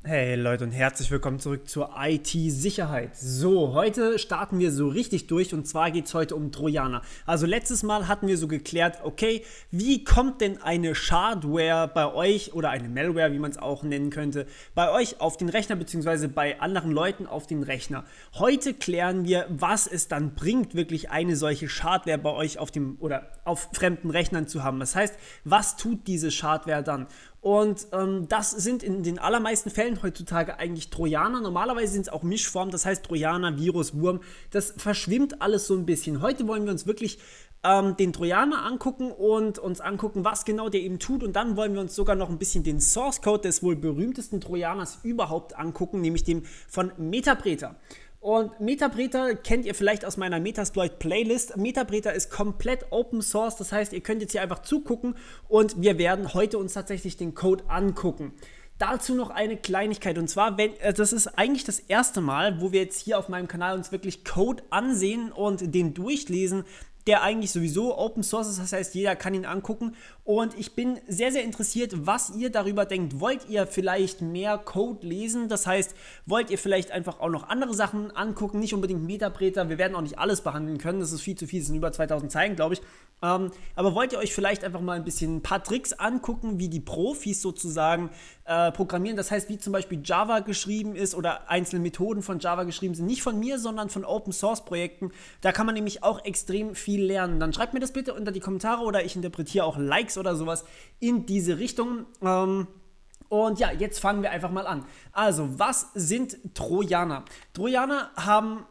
Hey Leute und herzlich willkommen zurück zur IT-Sicherheit. So, heute starten wir so richtig durch und zwar geht es heute um Trojaner. Also letztes Mal hatten wir so geklärt, okay, wie kommt denn eine Shardware bei euch oder eine Malware, wie man es auch nennen könnte, bei euch auf den Rechner bzw. bei anderen Leuten auf den Rechner. Heute klären wir, was es dann bringt, wirklich eine solche Shardware bei euch auf dem oder auf fremden Rechnern zu haben. Das heißt, was tut diese Shardware dann? Und das sind in den allermeisten Fällen heutzutage eigentlich Trojaner. Normalerweise sind es auch Mischformen, das heißt Trojaner, Virus, Wurm. Das verschwimmt alles so ein bisschen. Heute wollen wir uns wirklich den Trojaner angucken und uns angucken, was genau der eben tut. Und dann wollen wir uns sogar noch ein bisschen den Source Code des wohl berühmtesten Trojaners überhaupt angucken, nämlich dem von Metapreter. Und Metapreter kennt ihr vielleicht aus meiner Metasploit-Playlist. Metapreter ist komplett Open Source, das heißt, ihr könnt jetzt hier einfach zugucken und wir werden heute uns tatsächlich den Code angucken. Dazu noch eine Kleinigkeit und zwar, das ist eigentlich das erste Mal, wo wir jetzt hier auf meinem Kanal uns wirklich Code ansehen und den durchlesen, der eigentlich sowieso Open Source ist, das heißt, jeder kann ihn angucken und ich bin sehr, sehr interessiert, was ihr darüber denkt. Wollt ihr vielleicht mehr Code lesen? Das heißt, wollt ihr vielleicht einfach auch noch andere Sachen angucken, nicht unbedingt Metapreter, wir werden auch nicht alles behandeln können, das ist viel zu viel, das sind über 2000 Zeilen, glaube ich. Aber wollt ihr euch vielleicht einfach mal ein paar Tricks angucken, wie die Profis sozusagen programmieren, das heißt, wie zum Beispiel Java geschrieben ist oder einzelne Methoden von Java geschrieben sind, nicht von mir, sondern von Open Source Projekten, da kann man nämlich auch extrem viel lernen. Dann schreibt mir das bitte unter die Kommentare oder ich interpretiere auch Likes oder sowas in diese Richtung. Und ja, jetzt fangen wir einfach mal an. Also, was sind Trojaner? Trojaner haben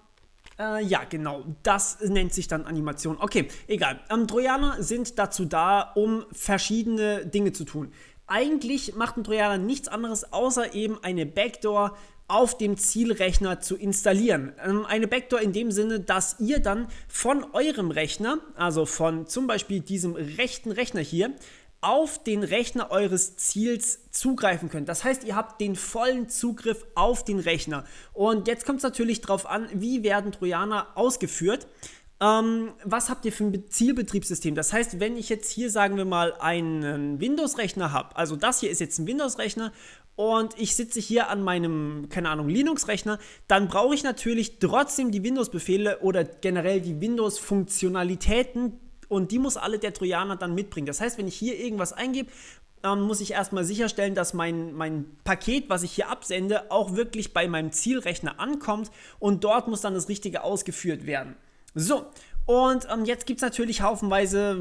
ja, genau, das nennt sich dann Animation. Okay, egal. Trojaner sind dazu da, um verschiedene Dinge zu tun. Eigentlich macht ein Trojaner nichts anderes, außer eben eine Backdoor auf dem Zielrechner zu installieren. Eine Backdoor in dem Sinne, dass ihr dann von eurem Rechner, also von zum Beispiel diesem rechten Rechner hier, auf den Rechner eures Ziels zugreifen könnt. Das heißt, ihr habt den vollen Zugriff auf den Rechner. Und jetzt kommt es natürlich darauf an, wie werden Trojaner ausgeführt. Was habt ihr für ein Zielbetriebssystem? Das heißt, wenn ich jetzt hier, sagen wir mal, einen Windows-Rechner habe, also das hier ist jetzt ein Windows-Rechner und ich sitze hier an meinem, keine Ahnung, Linux-Rechner, dann brauche ich natürlich trotzdem die Windows-Befehle oder generell die Windows-Funktionalitäten und die muss alle der Trojaner dann mitbringen. Das heißt, wenn ich hier irgendwas eingebe, muss ich erstmal sicherstellen, dass mein Paket, was ich hier absende, auch wirklich bei meinem Zielrechner ankommt und dort muss dann das Richtige ausgeführt werden. So, und jetzt gibt es natürlich haufenweise,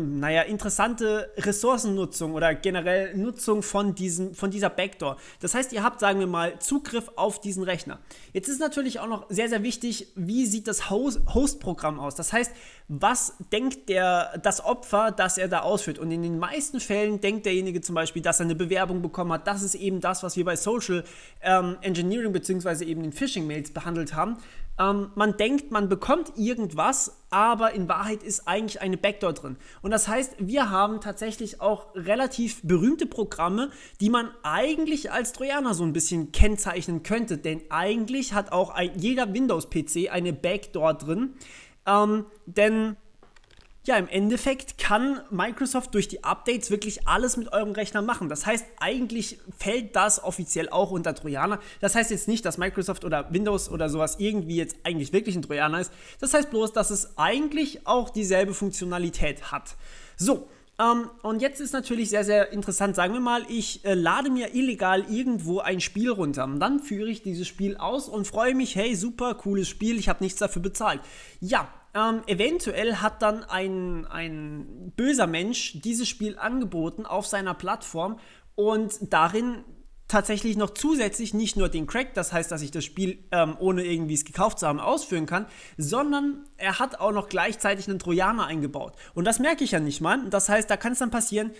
interessante Ressourcennutzung oder generell Nutzung von dieser Backdoor. Das heißt, ihr habt, sagen wir mal, Zugriff auf diesen Rechner. Jetzt ist natürlich auch noch sehr, sehr wichtig, wie sieht das Host-Programm aus? Das heißt, was denkt das Opfer, das er da ausführt? Und in den meisten Fällen denkt derjenige zum Beispiel, dass er eine Bewerbung bekommen hat. Das ist eben das, was wir bei Social Engineering bzw. eben den Phishing-Mails behandelt haben. Man denkt, man bekommt irgendwas, aber in Wahrheit ist eigentlich eine Backdoor drin. Und das heißt, wir haben tatsächlich auch relativ berühmte Programme, die man eigentlich als Trojaner so ein bisschen kennzeichnen könnte. Denn eigentlich hat auch jeder Windows-PC eine Backdoor drin. Denn ja, im Endeffekt kann Microsoft durch die Updates wirklich alles mit eurem Rechner machen. Das heißt, eigentlich fällt das offiziell auch unter Trojaner. Das heißt jetzt nicht, dass Microsoft oder Windows oder sowas irgendwie jetzt eigentlich wirklich ein Trojaner ist. Das heißt bloß, dass es eigentlich auch dieselbe Funktionalität hat. So, und jetzt ist natürlich sehr, sehr interessant. Sagen wir mal, ich lade mir illegal irgendwo ein Spiel runter. Und dann führe ich dieses Spiel aus und freue mich, hey, super, cooles Spiel, ich habe nichts dafür bezahlt. Ja, eventuell hat dann ein böser Mensch dieses Spiel angeboten auf seiner Plattform und darin tatsächlich noch zusätzlich nicht nur den Crack, das heißt, dass ich das Spiel ohne irgendwie es gekauft zu haben ausführen kann, sondern er hat auch noch gleichzeitig einen Trojaner eingebaut. Und das merke ich ja nicht mal. Das heißt, da kann es dann passieren,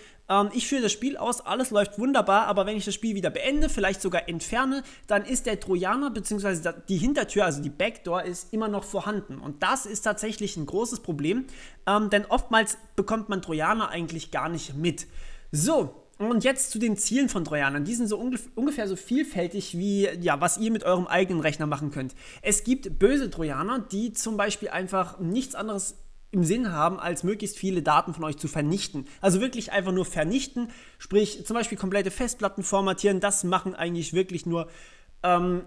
ich führe das Spiel aus, alles läuft wunderbar, aber wenn ich das Spiel wieder beende, vielleicht sogar entferne, dann ist der Trojaner bzw. die Hintertür, also die Backdoor, ist immer noch vorhanden. Und das ist tatsächlich ein großes Problem, denn oftmals bekommt man Trojaner eigentlich gar nicht mit. So. Und jetzt zu den Zielen von Trojanern. Die sind so ungefähr so vielfältig wie, ja, was ihr mit eurem eigenen Rechner machen könnt. Es gibt böse Trojaner, die zum Beispiel einfach nichts anderes im Sinn haben, als möglichst viele Daten von euch zu vernichten. Also wirklich einfach nur vernichten, sprich zum Beispiel komplette Festplatten formatieren. Das machen eigentlich wirklich nur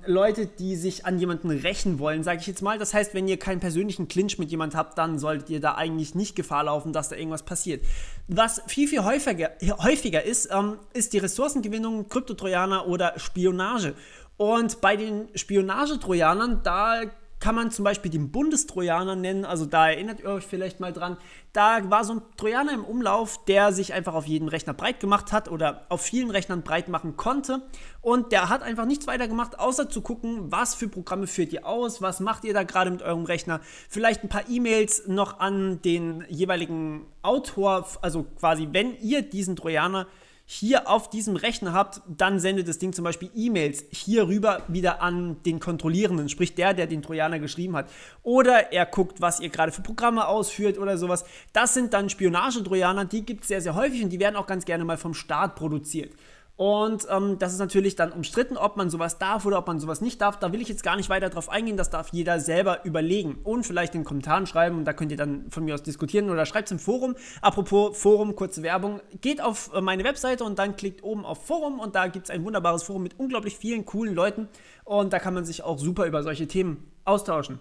Leute, die sich an jemanden rächen wollen, sage ich jetzt mal. Das heißt, wenn ihr keinen persönlichen Clinch mit jemandem habt, dann solltet ihr da eigentlich nicht Gefahr laufen, dass da irgendwas passiert. Was viel, viel häufiger ist, ist die Ressourcengewinnung, Kryptotrojaner oder Spionage. Und bei den Spionagetrojanern, da kann man zum Beispiel den Bundestrojaner nennen, also da erinnert ihr euch vielleicht mal dran, da war so ein Trojaner im Umlauf, der sich einfach auf jedem Rechner breit gemacht hat oder auf vielen Rechnern breit machen konnte und der hat einfach nichts weiter gemacht, außer zu gucken, was für Programme führt ihr aus, was macht ihr da gerade mit eurem Rechner, vielleicht ein paar E-Mails noch an den jeweiligen Autor, also quasi, wenn ihr diesen Trojaner hier auf diesem Rechner habt, dann sendet das Ding zum Beispiel E-Mails hier rüber wieder an den Kontrollierenden, sprich der den Trojaner geschrieben hat. Oder er guckt, was ihr gerade für Programme ausführt oder sowas. Das sind dann Spionagetrojaner, die gibt es sehr, sehr häufig und die werden auch ganz gerne mal vom Staat produziert. Und das ist natürlich dann umstritten, ob man sowas darf oder ob man sowas nicht darf. Da will ich jetzt gar nicht weiter drauf eingehen, das darf jeder selber überlegen und vielleicht in den Kommentaren schreiben und da könnt ihr dann von mir aus diskutieren oder schreibt es im Forum. Apropos Forum, kurze Werbung, geht auf meine Webseite und dann klickt oben auf Forum und da gibt es ein wunderbares Forum mit unglaublich vielen coolen Leuten und da kann man sich auch super über solche Themen austauschen.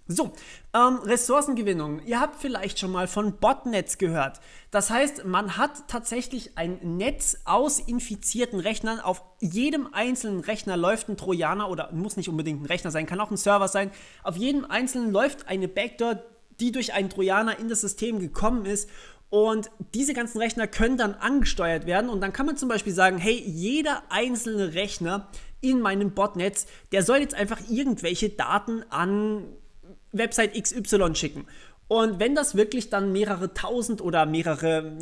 So, Ressourcengewinnung. Ihr habt vielleicht schon mal von Botnets gehört. Das heißt, man hat tatsächlich ein Netz aus infizierten Rechnern. Auf jedem einzelnen Rechner läuft ein Trojaner oder muss nicht unbedingt ein Rechner sein, kann auch ein Server sein. Auf jedem einzelnen läuft eine Backdoor, die durch einen Trojaner in das System gekommen ist. Und diese ganzen Rechner können dann angesteuert werden und dann kann man zum Beispiel sagen, hey, jeder einzelne Rechner in meinem Botnetz, der soll jetzt einfach irgendwelche Daten an Website XY schicken. Und wenn das wirklich dann mehrere tausend oder sagen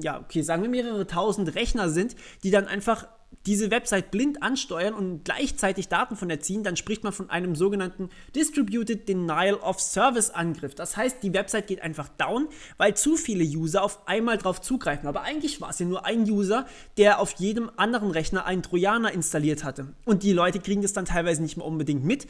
wir mehrere tausend Rechner sind, die dann einfach diese Website blind ansteuern und gleichzeitig Daten von der ziehen, dann spricht man von einem sogenannten Distributed Denial of Service Angriff. Das heißt, die Website geht einfach down, weil zu viele User auf einmal drauf zugreifen. Aber eigentlich war es ja nur ein User, der auf jedem anderen Rechner einen Trojaner installiert hatte. Und die Leute kriegen das dann teilweise nicht mehr unbedingt mit,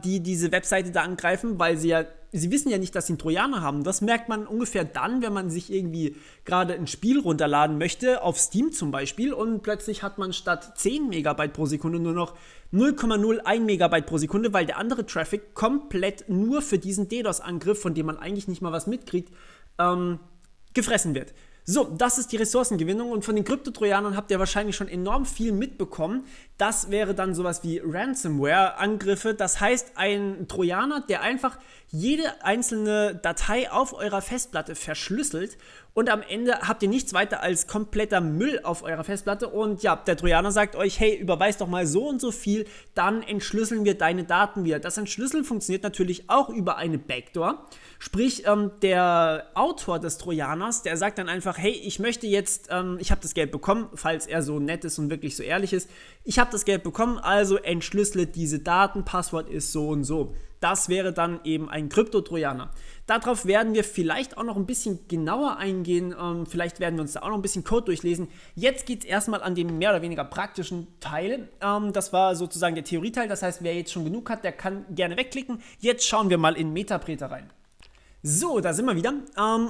die diese Webseite da angreifen, weil sie wissen ja nicht, dass sie einen Trojaner haben. Das merkt man ungefähr dann, wenn man sich irgendwie gerade ein Spiel runterladen möchte, auf Steam zum Beispiel, und plötzlich hat man statt 10 Megabyte pro Sekunde nur noch 0,01 Megabyte pro Sekunde, weil der andere Traffic komplett nur für diesen DDoS-Angriff, von dem man eigentlich nicht mal was mitkriegt, gefressen wird. So, das ist die Ressourcengewinnung und von den Kryptotrojanern habt ihr wahrscheinlich schon enorm viel mitbekommen. Das wäre dann sowas wie Ransomware-Angriffe. Das heißt, ein Trojaner, der einfach jede einzelne Datei auf eurer Festplatte verschlüsselt und am Ende habt ihr nichts weiter als kompletter Müll auf eurer Festplatte und ja, der Trojaner sagt euch, hey, überweist doch mal so und so viel, dann entschlüsseln wir deine Daten wieder. Das Entschlüsseln funktioniert natürlich auch über eine Backdoor, sprich der Autor des Trojaners, der sagt dann einfach, hey, ich möchte jetzt, ich habe das Geld bekommen, falls er so nett ist und wirklich so ehrlich ist, ich habe das Geld bekommen, also entschlüssele diese Daten, Passwort ist so und so. Das wäre dann eben ein Kryptotrojaner. Darauf werden wir vielleicht auch noch ein bisschen genauer eingehen. Vielleicht werden wir uns da auch noch ein bisschen Code durchlesen. Jetzt geht es erstmal an den mehr oder weniger praktischen Teil. Das war sozusagen der Theorieteil. Das heißt, wer jetzt schon genug hat, der kann gerne wegklicken. Jetzt schauen wir mal in Metapreter rein. So, da sind wir wieder.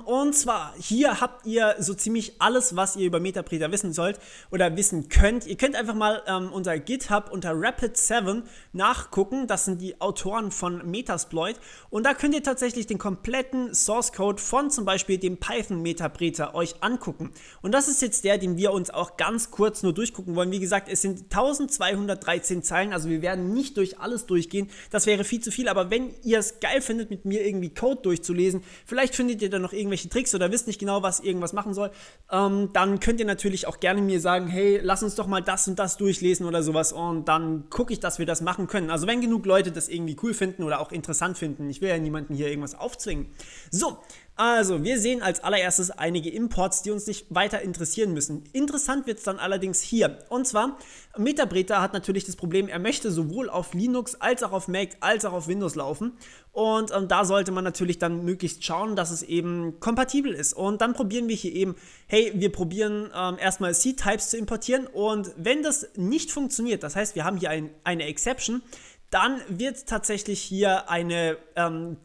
Und zwar, hier habt ihr so ziemlich alles, was ihr über Metapreter wissen sollt oder wissen könnt. Ihr könnt einfach mal unter GitHub, unter Rapid7 nachgucken. Das sind die Autoren von Metasploit. Und da könnt ihr tatsächlich den kompletten Source Code von zum Beispiel dem Python Metapreter euch angucken. Und das ist jetzt der, den wir uns auch ganz kurz nur durchgucken wollen. Wie gesagt, es sind 1213 Zeilen, also wir werden nicht durch alles durchgehen. Das wäre viel zu viel, aber wenn ihr es geil findet, mit mir irgendwie Code durchzulesen, vielleicht findet ihr da noch irgendwelche Tricks oder wisst nicht genau, was irgendwas machen soll, dann könnt ihr natürlich auch gerne mir sagen, hey, lass uns doch mal das und das durchlesen oder sowas und dann gucke ich, dass wir das machen können. Also wenn genug Leute das irgendwie cool finden oder auch interessant finden, ich will ja niemanden hier irgendwas aufzwingen. So, also wir sehen als allererstes einige Imports, die uns nicht weiter interessieren müssen. Interessant wird es dann allerdings hier. Und zwar, Metapreter hat natürlich das Problem, er möchte sowohl auf Linux als auch auf Mac als auch auf Windows laufen. Und da sollte man natürlich dann möglichst schauen, dass es eben kompatibel ist. Und dann probieren wir hier eben, hey, wir probieren erstmal C-Types zu importieren. Und wenn das nicht funktioniert, das heißt, wir haben hier eine Exception, dann wird tatsächlich hier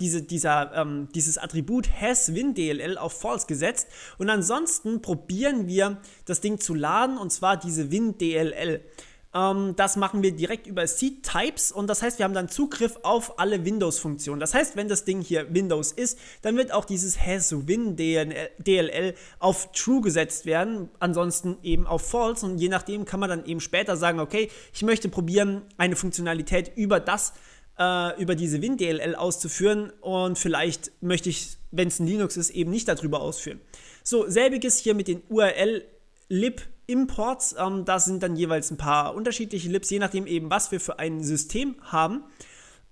dieses Attribut hasWinDLL auf False gesetzt und ansonsten probieren wir das Ding zu laden und zwar diese WinDLL. Das machen wir direkt über Seed-Types und das heißt, wir haben dann Zugriff auf alle Windows-Funktionen. Das heißt, wenn das Ding hier Windows ist, dann wird auch dieses hasWin-DLL auf True gesetzt werden, ansonsten eben auf False und je nachdem kann man dann eben später sagen, okay, ich möchte probieren, eine Funktionalität über diese WinDLL auszuführen und vielleicht möchte ich, wenn es ein Linux ist, eben nicht darüber ausführen. So, selbiges hier mit den URL-Lib-Imports, da sind dann jeweils ein paar unterschiedliche Libs, je nachdem eben, was wir für ein System haben.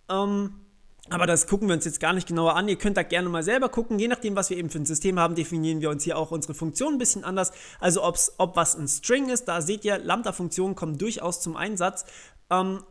Aber das gucken wir uns jetzt gar nicht genauer an. Ihr könnt da gerne mal selber gucken. Je nachdem, was wir eben für ein System haben, definieren wir uns hier auch unsere Funktion ein bisschen anders. Also ob was ein String ist, da seht ihr, Lambda-Funktionen kommen durchaus zum Einsatz.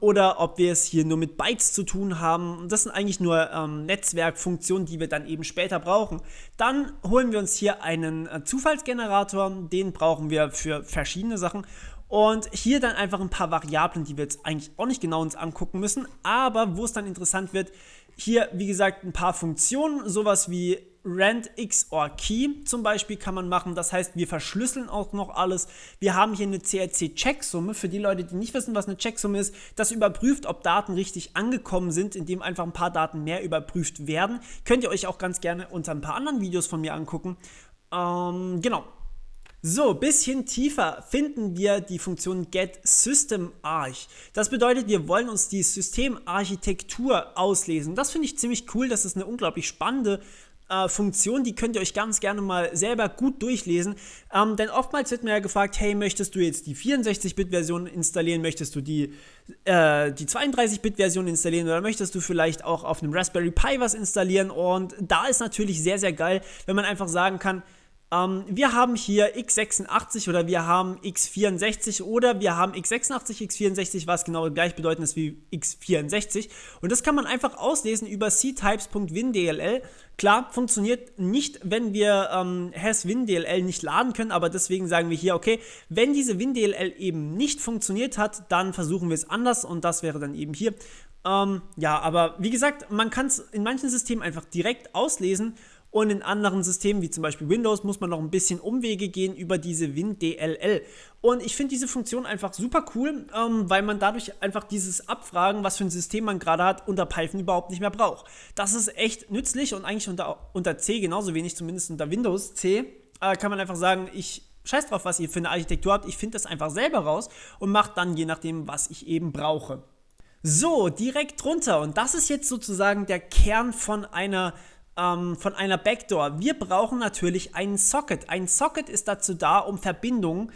Oder ob wir es hier nur mit Bytes zu tun haben. Das sind eigentlich nur Netzwerkfunktionen, die wir dann eben später brauchen. Dann holen wir uns hier einen Zufallsgenerator. Den brauchen wir für verschiedene Sachen. Und hier dann einfach ein paar Variablen, die wir jetzt eigentlich auch nicht genau uns angucken müssen. Aber wo es dann interessant wird, hier, wie gesagt, ein paar Funktionen, sowas wie Rand XOR Key zum Beispiel kann man machen. Das heißt, wir verschlüsseln auch noch alles. Wir haben hier eine CRC-Checksumme. Für die Leute, die nicht wissen, was eine Checksumme ist, das überprüft, ob Daten richtig angekommen sind, indem einfach ein paar Daten mehr überprüft werden. Könnt ihr euch auch ganz gerne unter ein paar anderen Videos von mir angucken. Genau. So, bisschen tiefer finden wir die Funktion getSystemArch. Das bedeutet, wir wollen uns die Systemarchitektur auslesen. Das finde ich ziemlich cool. Das ist eine unglaublich spannende Funktion, die könnt ihr euch ganz gerne mal selber gut durchlesen, denn oftmals wird mir ja gefragt, hey, möchtest du jetzt die 64-Bit-Version installieren, möchtest du die 32-Bit-Version installieren oder möchtest du vielleicht auch auf einem Raspberry Pi was installieren, und da ist natürlich sehr, sehr geil, wenn man einfach sagen kann, wir haben hier x86 oder wir haben x64 oder wir haben x86, x64, was genau gleichbedeutend ist wie x64. Und das kann man einfach auslesen über ctypes.windll. Klar, funktioniert nicht, wenn wir hasWinDLL nicht laden können, aber deswegen sagen wir hier, okay, wenn diese WinDLL eben nicht funktioniert hat, dann versuchen wir es anders und das wäre dann eben hier. Ja, aber wie gesagt, man kann es in manchen Systemen einfach direkt auslesen. Und in anderen Systemen, wie zum Beispiel Windows, muss man noch ein bisschen Umwege gehen über diese WinDLL. Und ich finde diese Funktion einfach super cool, weil man dadurch einfach dieses Abfragen, was für ein System man gerade hat, unter Python überhaupt nicht mehr braucht. Das ist echt nützlich und eigentlich unter C genauso wenig, zumindest unter Windows C, kann man einfach sagen, ich scheiß drauf, was ihr für eine Architektur habt, ich finde das einfach selber raus und mache dann je nachdem, was ich eben brauche. So, direkt drunter, und das ist jetzt sozusagen der Kern von einer Backdoor. Wir brauchen natürlich einen Socket. Ein Socket ist dazu da, um Verbindungen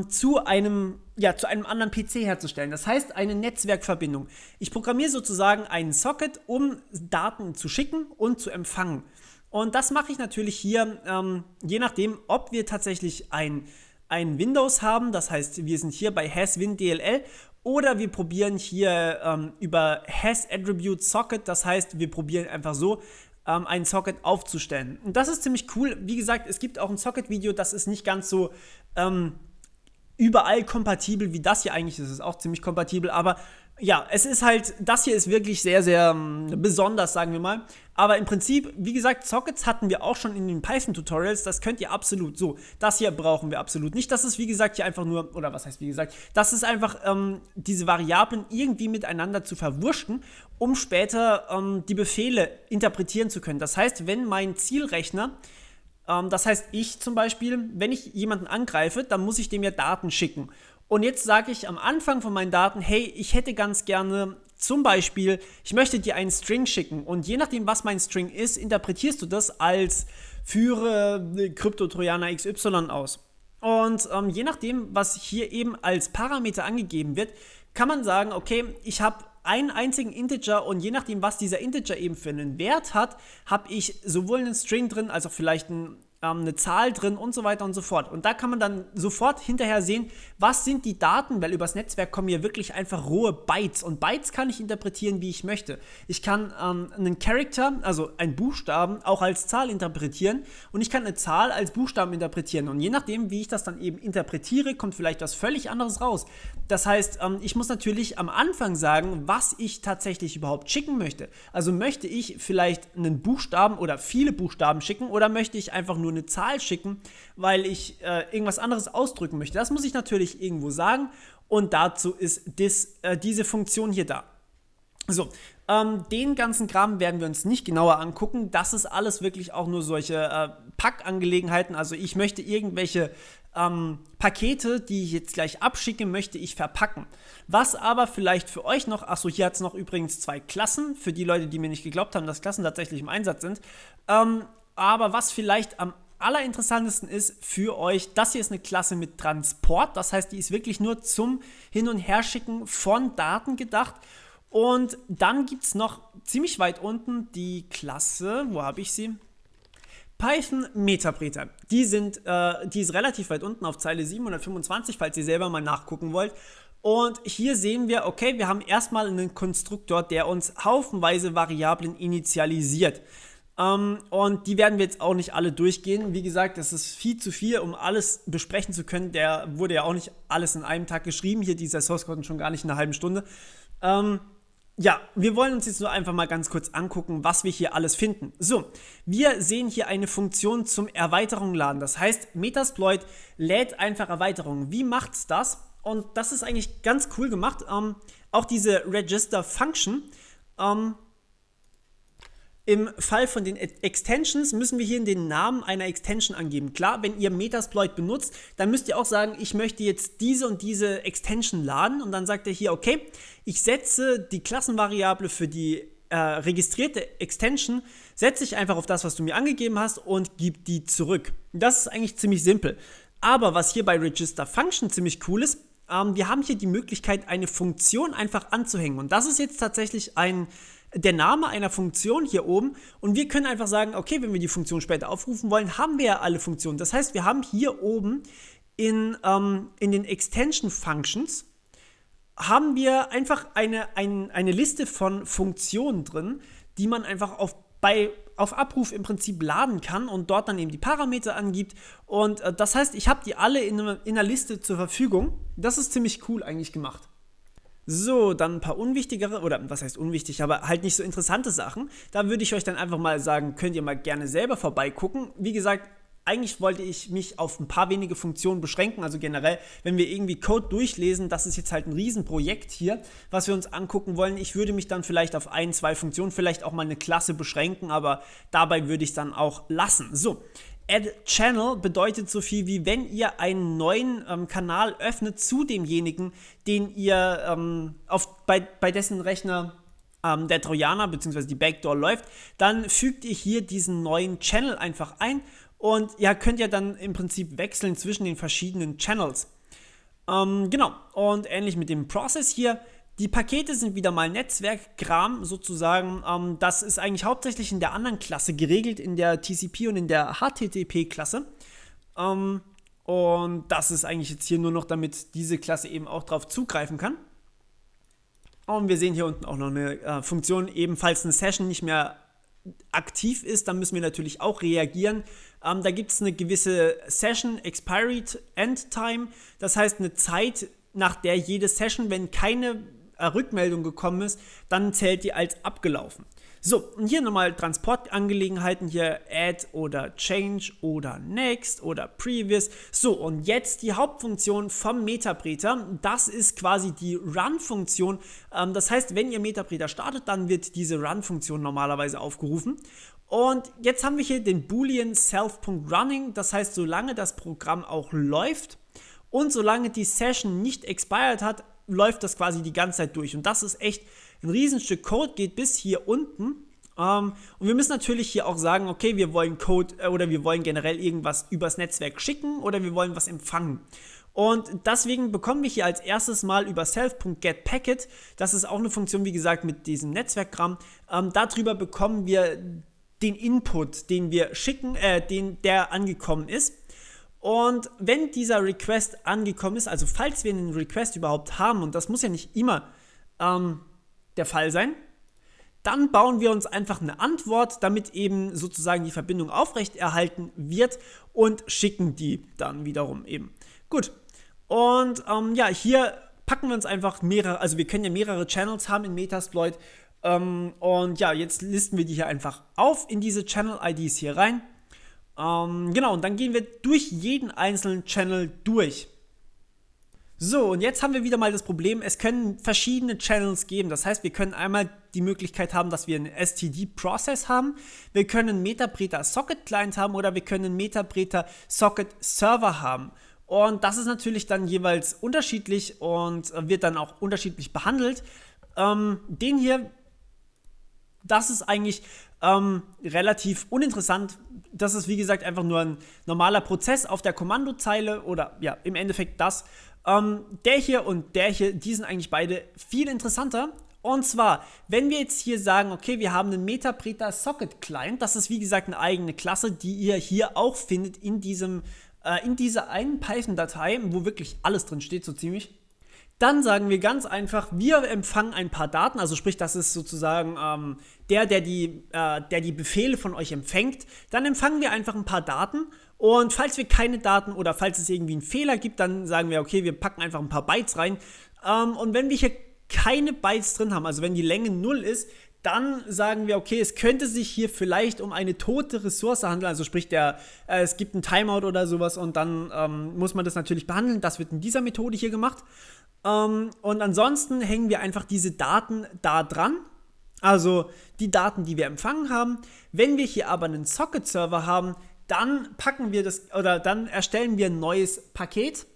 zu einem anderen PC herzustellen. Das heißt, eine Netzwerkverbindung. Ich programmiere sozusagen einen Socket, um Daten zu schicken und zu empfangen. Und das mache ich natürlich hier, je nachdem, ob wir tatsächlich ein Windows haben. Das heißt, wir sind hier bei hasWinDLL. Oder wir probieren hier über hasAttributeSocket. Das heißt, wir probieren einfach so, einen Socket aufzustellen. Und das ist ziemlich cool. Wie gesagt, es gibt auch ein Socket-Video, das ist nicht ganz so überall kompatibel wie das hier. Eigentlich ist es auch ziemlich kompatibel, aber ja, es ist halt, das hier ist wirklich sehr, sehr besonders, sagen wir mal. Aber im Prinzip, wie gesagt, Sockets hatten wir auch schon in den Python-Tutorials, das könnt ihr absolut so. Das hier brauchen wir absolut nicht. Das ist, wie gesagt, hier einfach nur, oder was heißt wie gesagt, das ist einfach, diese Variablen irgendwie miteinander zu verwurschen, um später die Befehle interpretieren zu können. Das heißt, wenn mein Zielrechner, das heißt ich zum Beispiel, wenn ich jemanden angreife, dann muss ich dem ja Daten schicken. Und jetzt sage ich am Anfang von meinen Daten, hey, ich hätte ganz gerne zum Beispiel, ich möchte dir einen String schicken. Und je nachdem, was mein String ist, interpretierst du das als führe Kryptotrojaner XY aus. Und je nachdem, was hier eben als Parameter angegeben wird, kann man sagen, okay, ich habe einen einzigen Integer und je nachdem, was dieser Integer eben für einen Wert hat, habe ich sowohl einen String drin, als auch vielleicht eine Zahl drin und so weiter und so fort. Und da kann man dann sofort hinterher sehen, was sind die Daten, weil übers Netzwerk kommen hier wirklich einfach rohe Bytes. Und Bytes kann ich interpretieren, wie ich möchte. Ich kann einen Character, also einen Buchstaben, auch als Zahl interpretieren und ich kann eine Zahl als Buchstaben interpretieren. Und je nachdem, wie ich das dann eben interpretiere, kommt vielleicht was völlig anderes raus. Das heißt, ich muss natürlich am Anfang sagen, was ich tatsächlich überhaupt schicken möchte. Also möchte ich vielleicht einen Buchstaben oder viele Buchstaben schicken oder möchte ich einfach nur nur eine Zahl schicken, weil ich irgendwas anderes ausdrücken möchte. Das muss ich natürlich irgendwo sagen und dazu ist diese Funktion hier da. So, den ganzen Kram werden wir uns nicht genauer angucken. Das ist alles wirklich auch nur solche Packangelegenheiten. Also ich möchte irgendwelche Pakete, die ich jetzt gleich abschicke, möchte ich verpacken. Was aber vielleicht für euch noch, achso, hier hat es noch übrigens 2 Klassen, für die Leute, die mir nicht geglaubt haben, dass Klassen tatsächlich im Einsatz sind. Aber was vielleicht am allerinteressantesten ist für euch, das hier ist eine Klasse mit Transport. Das heißt, die ist wirklich nur zum Hin- und Herschicken von Daten gedacht. Und dann gibt es noch ziemlich weit unten die Klasse, wo habe ich sie? Python Metapreter. Die ist relativ weit unten auf Zeile 725, falls ihr selber mal nachgucken wollt. Und hier sehen wir, okay, wir haben erstmal einen Konstruktor, der uns haufenweise Variablen initialisiert. Und die werden wir jetzt auch nicht alle durchgehen. Wie gesagt, das ist viel zu viel, um alles besprechen zu können. Der wurde ja auch nicht alles in einem Tag geschrieben. Hier dieser Source Code schon gar nicht in einer halben Stunde. Ja, wir wollen uns jetzt nur einfach mal ganz kurz angucken, was wir hier alles finden. So, wir sehen hier eine Funktion zum Erweiterung laden. Das heißt, Metasploit lädt einfach Erweiterungen. Wie macht's das? Und das ist eigentlich ganz cool gemacht. Auch diese Register Function. Im Fall von den Extensions müssen wir hier den Namen einer Extension angeben. Klar, wenn ihr Metasploit benutzt, dann müsst ihr auch sagen, ich möchte jetzt diese und diese Extension laden. Und dann sagt er hier, okay, ich setze die Klassenvariable für die registrierte Extension, setze ich einfach auf das, was du mir angegeben hast und gib die zurück. Das ist eigentlich ziemlich simpel. Aber was hier bei Register Function ziemlich cool ist, wir haben hier die Möglichkeit, eine Funktion einfach anzuhängen. Und das ist jetzt tatsächlich der Name einer Funktion hier oben und wir können einfach sagen, okay, wenn wir die Funktion später aufrufen wollen, haben wir ja alle Funktionen. Das heißt, wir haben hier oben in den Extension Functions haben wir einfach eine Liste von Funktionen drin, die man einfach auf Abruf im Prinzip laden kann und dort dann eben die Parameter angibt. Und das heißt, ich habe die alle in einer Liste zur Verfügung. Das ist ziemlich cool eigentlich gemacht. So, dann ein paar unwichtigere, oder was heißt unwichtig, aber halt nicht so interessante Sachen. Da würde ich euch dann einfach mal sagen, könnt ihr mal gerne selber vorbeigucken. Wie gesagt, eigentlich wollte ich mich auf ein paar wenige Funktionen beschränken, also generell, wenn wir irgendwie Code durchlesen, das ist jetzt halt ein Riesenprojekt hier, was wir uns angucken wollen. Ich würde mich dann vielleicht auf 1, 2 Funktionen, vielleicht auch mal eine Klasse beschränken, aber dabei würde ich es dann auch lassen. So. Add Channel bedeutet so viel wie, wenn ihr einen neuen Kanal öffnet zu demjenigen, den ihr bei dessen Rechner der Trojaner bzw. die Backdoor läuft, dann fügt ihr hier diesen neuen Channel einfach ein und ihr könnt ja dann im Prinzip wechseln zwischen den verschiedenen Channels. Genau, und ähnlich mit dem Process hier. Die Pakete sind wieder mal Netzwerkkram sozusagen. Das ist eigentlich hauptsächlich in der anderen Klasse geregelt, in der TCP und in der HTTP-Klasse. Und das ist eigentlich jetzt hier nur noch, damit diese Klasse eben auch drauf zugreifen kann. Und wir sehen hier unten auch noch eine Funktion, ebenfalls eine Session nicht mehr aktiv ist, dann müssen wir natürlich auch reagieren. Da gibt es eine gewisse Session Expiry End Time, das heißt eine Zeit, nach der jede Session, wenn keine Rückmeldung gekommen ist, dann zählt die als abgelaufen. So, und hier nochmal Transportangelegenheiten, hier Add oder Change oder Next oder Previous. So, und jetzt die Hauptfunktion vom Metapreter, das ist quasi die Run-Funktion. Das heißt, wenn ihr Metapreter startet, dann wird diese Run-Funktion normalerweise aufgerufen. Und jetzt haben wir hier den Boolean Self.Running, das heißt, solange das Programm auch läuft und solange die Session nicht expired hat, läuft das quasi die ganze Zeit durch. Und das ist echt ein Riesenstück Code, geht bis hier unten. Und wir müssen natürlich hier auch sagen, okay, wir wollen Code oder wir wollen generell irgendwas übers Netzwerk schicken oder wir wollen was empfangen. Und deswegen bekommen wir hier als erstes mal über self.getPacket, das ist auch eine Funktion, wie gesagt, mit diesem Netzwerkkram, darüber bekommen wir den Input, den wir schicken, der angekommen ist. Und wenn dieser Request angekommen ist, also falls wir einen Request überhaupt haben, und das muss ja nicht immer der Fall sein, dann bauen wir uns einfach eine Antwort, damit eben sozusagen die Verbindung aufrechterhalten wird und schicken die dann wiederum eben. Gut, und ja, hier packen wir uns einfach also wir können ja mehrere Channels haben in Metasploit und ja, jetzt listen wir die hier einfach auf in diese Channel-IDs hier rein. Genau, und dann gehen wir durch jeden einzelnen Channel durch. So, und jetzt haben wir wieder mal das Problem, es können verschiedene Channels geben. Das heißt, wir können einmal die Möglichkeit haben, dass wir einen STD-Process haben. Wir können einen Metapreter Socket Client haben oder wir können einen Metapreter Socket Server haben. Und das ist natürlich dann jeweils unterschiedlich und wird dann auch unterschiedlich behandelt. Den hier, das ist eigentlich relativ uninteressant. Das ist wie gesagt einfach nur ein normaler Prozess auf der Kommandozeile oder ja, im Endeffekt das. Der hier und der hier, die sind eigentlich beide viel interessanter. Und zwar, wenn wir jetzt hier sagen, okay, wir haben einen Metapreter Socket Client, das ist wie gesagt eine eigene Klasse, die ihr hier auch findet in dieser einen Python-Datei, wo wirklich alles drin steht, so ziemlich. Dann sagen wir ganz einfach, wir empfangen ein paar Daten, also sprich, das ist sozusagen der die Befehle von euch empfängt. Dann empfangen wir einfach ein paar Daten und falls wir keine Daten oder falls es irgendwie einen Fehler gibt, dann sagen wir, okay, wir packen einfach ein paar Bytes rein. Und wenn wir hier keine Bytes drin haben, also wenn die Länge 0 ist, dann sagen wir, okay, es könnte sich hier vielleicht um eine tote Ressource handeln, also sprich, es gibt ein Timeout oder sowas und dann muss man das natürlich behandeln. Das wird in dieser Methode hier gemacht. Und ansonsten hängen wir einfach diese Daten da dran, also die Daten, die wir empfangen haben. Wenn wir hier aber einen Socket-Server haben, dann packen wir das oder dann erstellen wir ein neues Paket.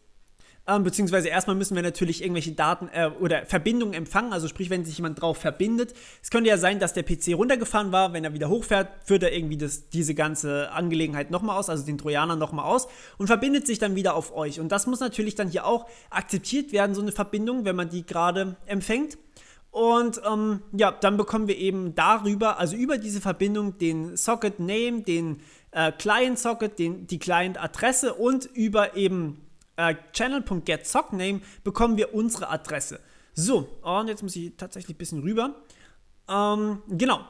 Beziehungsweise erstmal müssen wir natürlich irgendwelche Daten oder Verbindungen empfangen, also sprich, wenn sich jemand drauf verbindet. Es könnte ja sein, dass der PC runtergefahren war, wenn er wieder hochfährt, führt er irgendwie diese ganze Angelegenheit nochmal aus, also den Trojaner nochmal aus und verbindet sich dann wieder auf euch. Und das muss natürlich dann hier auch akzeptiert werden, so eine Verbindung, wenn man die gerade empfängt. Und ja, dann bekommen wir eben darüber, also über diese Verbindung, den Socket Name, den Client Socket, die Client Adresse und über eben channel.getSockName bekommen wir unsere Adresse. So, und jetzt muss ich tatsächlich ein bisschen rüber. Genau.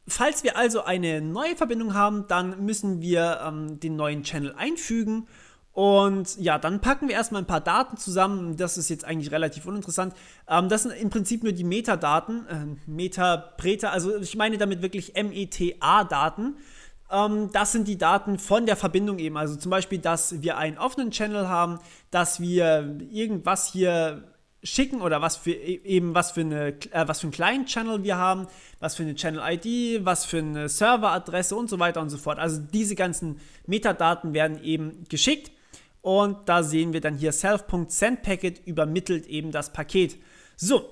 Falls wir also eine neue Verbindung haben, dann müssen wir den neuen Channel einfügen. Und ja, dann packen wir erstmal ein paar Daten zusammen. Das ist jetzt eigentlich relativ uninteressant. Das sind im Prinzip nur die Metadaten. Metapreter, also ich meine damit wirklich META-Daten. Das sind die Daten von der Verbindung eben. Also zum Beispiel, dass wir einen offenen Channel haben, dass wir irgendwas hier schicken oder was für einen Client-Channel wir haben, was für eine Channel-ID, was für eine Serveradresse und so weiter und so fort. Also diese ganzen Metadaten werden eben geschickt und da sehen wir dann hier self.sendPacket übermittelt eben das Paket. So.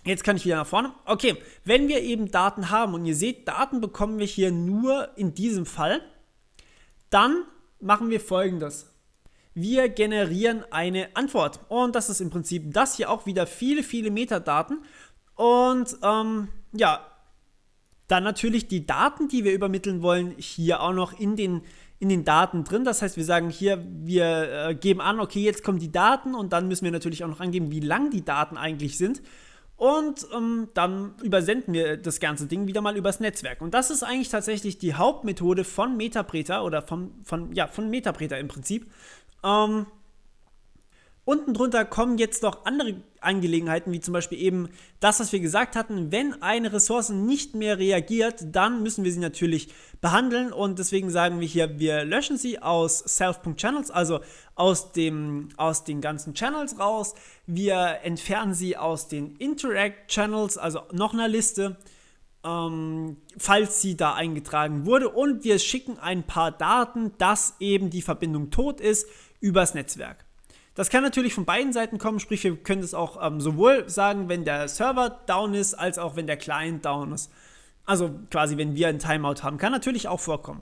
Jetzt kann ich wieder nach vorne. Okay, wenn wir eben Daten haben und ihr seht, Daten bekommen wir hier nur in diesem Fall, dann machen wir Folgendes. Wir generieren eine Antwort und das ist im Prinzip das hier auch wieder viele, viele Metadaten und ja, dann natürlich die Daten, die wir übermitteln wollen, hier auch noch in den Daten drin. Das heißt, wir sagen hier, wir geben an, okay, jetzt kommen die Daten und dann müssen wir natürlich auch noch angeben, wie lang die Daten eigentlich sind. Und dann übersenden wir das ganze Ding wieder mal übers Netzwerk. Und das ist eigentlich tatsächlich die Hauptmethode von Metapreter oder von Metapreter im Prinzip. Unten drunter kommen jetzt noch andere Angelegenheiten, wie zum Beispiel eben das, was wir gesagt hatten. Wenn eine Ressource nicht mehr reagiert, dann müssen wir sie natürlich behandeln und deswegen sagen wir hier, wir löschen sie aus self.channels, also aus den ganzen Channels raus. Wir entfernen sie aus den Interact-Channels, also noch einer Liste, falls sie da eingetragen wurde und wir schicken ein paar Daten, dass eben die Verbindung tot ist, übers Netzwerk. Das kann natürlich von beiden Seiten kommen, sprich wir können es auch sowohl sagen, wenn der Server down ist, als auch wenn der Client down ist. Also quasi, wenn wir ein Timeout haben, kann natürlich auch vorkommen.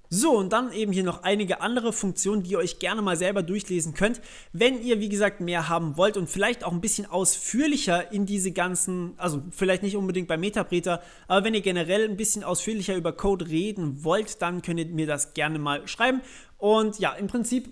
So, und dann eben hier noch einige andere Funktionen, die ihr euch gerne mal selber durchlesen könnt, wenn ihr, wie gesagt, mehr haben wollt und vielleicht auch ein bisschen ausführlicher in diese ganzen, also vielleicht nicht unbedingt bei Metapreter, aber wenn ihr generell ein bisschen ausführlicher über Code reden wollt, dann könnt ihr mir das gerne mal schreiben. Und ja, im Prinzip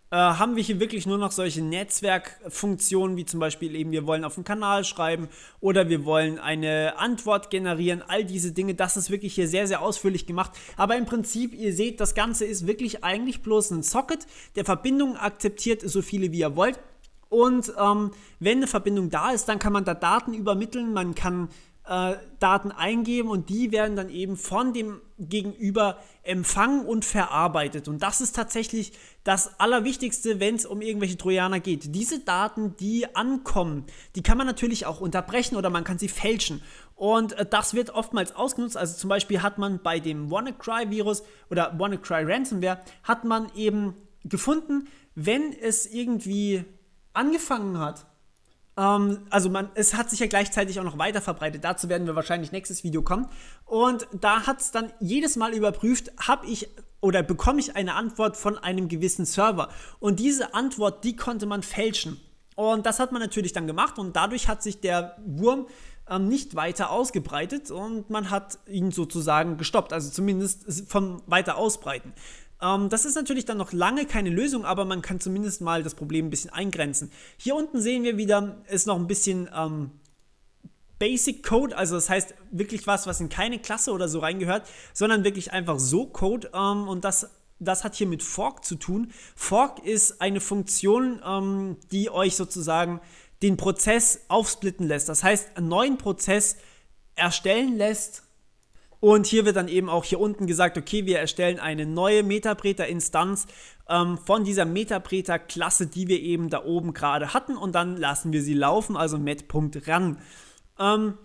haben wir hier wirklich nur noch solche Netzwerkfunktionen, wie zum Beispiel eben, wir wollen auf den Kanal schreiben oder wir wollen eine Antwort generieren, all diese Dinge, das ist wirklich hier sehr, sehr ausführlich gemacht, aber im Prinzip, ihr seht, das Ganze ist wirklich eigentlich bloß ein Socket, der Verbindungen akzeptiert, so viele wie ihr wollt und wenn eine Verbindung da ist, dann kann man da Daten übermitteln, man kann Daten eingeben und die werden dann eben von dem gegenüber empfangen und verarbeitet. Und das ist tatsächlich das Allerwichtigste, wenn es um irgendwelche Trojaner geht. Diese Daten, die ankommen, die kann man natürlich auch unterbrechen oder man kann sie fälschen. Und das wird oftmals ausgenutzt. Also zum Beispiel hat man bei dem WannaCry-Virus oder WannaCry-Ransomware hat man eben gefunden, wenn es irgendwie angefangen hat, es hat sich ja gleichzeitig auch noch weiter verbreitet. Dazu werden wir wahrscheinlich nächstes Video kommen. Und da hat es dann jedes Mal überprüft, bekomme ich eine Antwort von einem gewissen Server. Und diese Antwort, die konnte man fälschen. Und das hat man natürlich dann gemacht und dadurch hat sich der Wurm nicht weiter ausgebreitet und man hat ihn sozusagen gestoppt, also zumindest vom weiter ausbreiten. Das ist natürlich dann noch lange keine Lösung, aber man kann zumindest mal das Problem ein bisschen eingrenzen. Hier unten sehen wir wieder, ist noch ein bisschen Basic Code, also das heißt wirklich was in keine Klasse oder so reingehört, sondern wirklich einfach so Code und das hat hier mit Fork zu tun. Fork ist eine Funktion, die euch sozusagen den Prozess aufsplitten lässt. Das heißt, einen neuen Prozess erstellen lässt. Und hier wird dann eben auch hier unten gesagt, okay, wir erstellen eine neue Metapreter-Instanz von dieser Metapreter-Klasse, die wir eben da oben gerade hatten und dann lassen wir sie laufen, also met.run.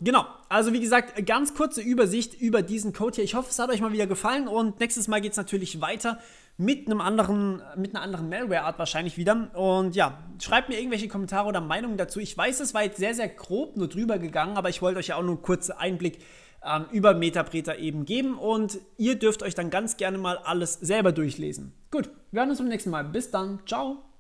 Genau, also wie gesagt, ganz kurze Übersicht über diesen Code hier. Ich hoffe, es hat euch mal wieder gefallen und nächstes Mal geht es natürlich weiter mit einer anderen Malware-Art wahrscheinlich wieder. Und ja, schreibt mir irgendwelche Kommentare oder Meinungen dazu. Ich weiß, es war jetzt sehr, sehr grob nur drüber gegangen, aber ich wollte euch ja auch nur einen kurzen Einblick über Metapreter eben geben und ihr dürft euch dann ganz gerne mal alles selber durchlesen. Gut, wir hören uns beim nächsten Mal. Bis dann, ciao!